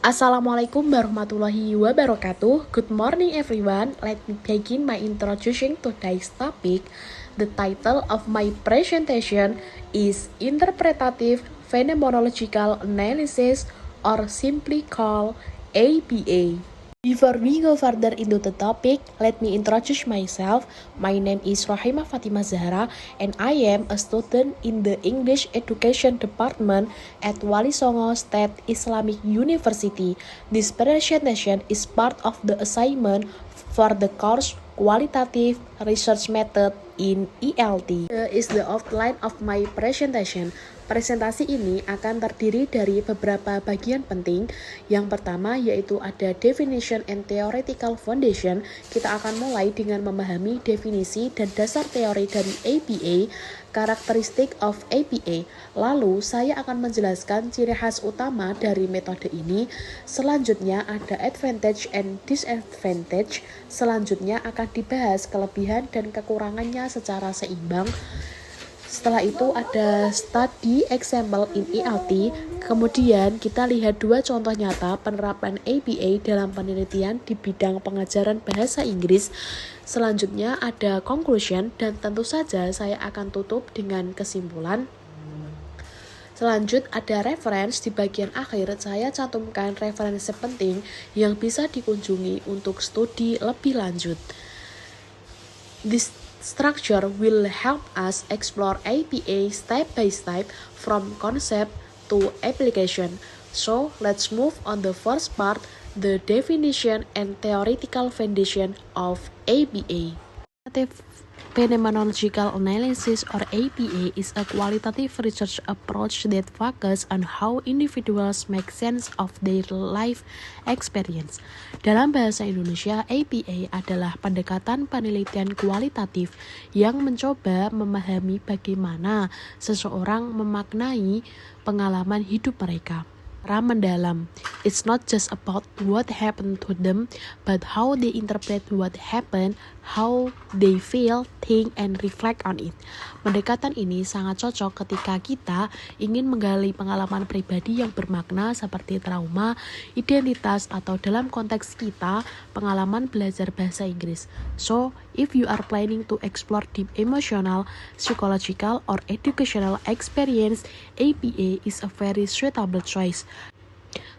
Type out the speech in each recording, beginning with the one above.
Assalamualaikum warahmatullahi wabarakatuh. Good morning everyone. Let me begin my introduction to today's topic. The title of my presentation is Interpretative Phenomenological Analysis, or simply called APA. Before we go further into the topic, let me introduce myself. My name is Rohima Fatima Zahra and I am a student in the English Education Department at Wali Songo State Islamic University. This presentation is part of the assignment for the course Qualitative Research Method in ELT. Here is the outline of my presentation. Presentasi ini akan terdiri dari beberapa bagian penting. Yang pertama yaitu ada definition and theoretical foundation. Kita akan mulai dengan memahami definisi dan dasar teori dari APA, karakteristik of APA. Lalu saya akan menjelaskan ciri khas utama dari metode ini. Selanjutnya ada advantage and disadvantage. Selanjutnya akan dibahas kelebihan dan kekurangannya secara seimbang. Setelah itu ada study example in ELT, kemudian kita lihat dua contoh nyata penerapan APA dalam penelitian di bidang pengajaran bahasa Inggris. Selanjutnya ada conclusion dan tentu saja saya akan tutup dengan kesimpulan. Selanjut ada reference. Di bagian akhir saya cantumkan referensi penting yang bisa dikunjungi untuk studi lebih lanjut. This structure will help us explore APA step by step from concept to application. So, let's move on the first part, the definition and theoretical foundation of APA. Phenomenological analysis, or APA, is a qualitative research approach that focuses on how individuals make sense of their life experience. Dalam bahasa Indonesia, APA adalah pendekatan penelitian kualitatif yang mencoba memahami bagaimana seseorang memaknai pengalaman hidup mereka. Mendalam. It's not just about what happened to them, but how they interpret what happened, how they feel, think, and reflect on it. Pendekatan ini sangat cocok ketika kita ingin menggali pengalaman pribadi yang bermakna seperti trauma, identitas, atau dalam konteks kita, pengalaman belajar bahasa Inggris. So, if you are planning to explore deep emotional, psychological, or educational experience, APA is a very suitable choice.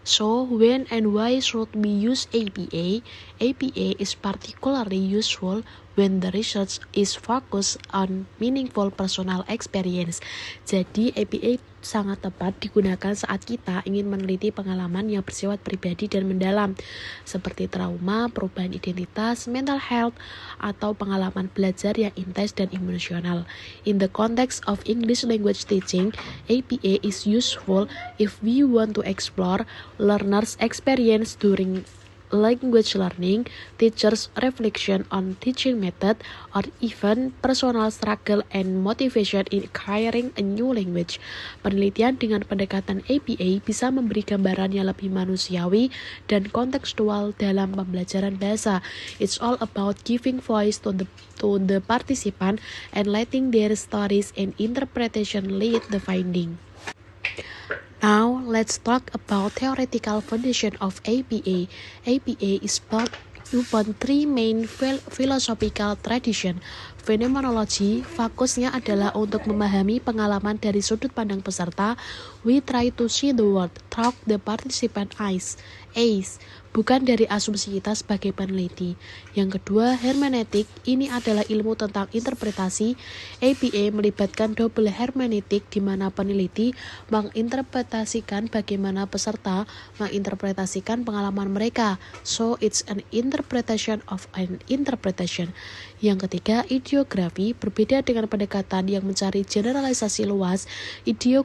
So, when and why should we use APA? APA is particularly useful when the research is focused on meaningful personal experience. Jadi, APA sangat tepat digunakan saat kita ingin meneliti pengalaman yang bersifat pribadi dan mendalam, seperti trauma, perubahan identitas, mental health, atau pengalaman belajar yang intens dan emosional. In the context of English language teaching, APA is useful if we want to explore learners' experience during language learning, teachers' reflection on teaching method, or even personal struggle and motivation in acquiring a new language. Penelitian dengan pendekatan APA bisa memberi gambaran yang lebih manusiawi dan kontekstual dalam pembelajaran bahasa. It's all about giving voice to the participant and letting their stories and interpretation lead the finding. Now, let's talk about theoretical foundation of APA. APA is built upon three main philosophical tradition. Phenomenology, fokusnya adalah untuk memahami pengalaman dari sudut pandang peserta. We try to see the world through the participant eyes, bukan dari asumsi kita sebagai peneliti. Yang kedua, hermeneutik. Ini adalah ilmu tentang interpretasi. APA melibatkan double hermeneutik di mana peneliti menginterpretasikan bagaimana peserta menginterpretasikan pengalaman mereka. So, it's an interpretation of an interpretation. Yang ketiga, ideografi. Berbeda dengan pendekatan yang mencari generalisasi luas, ideografi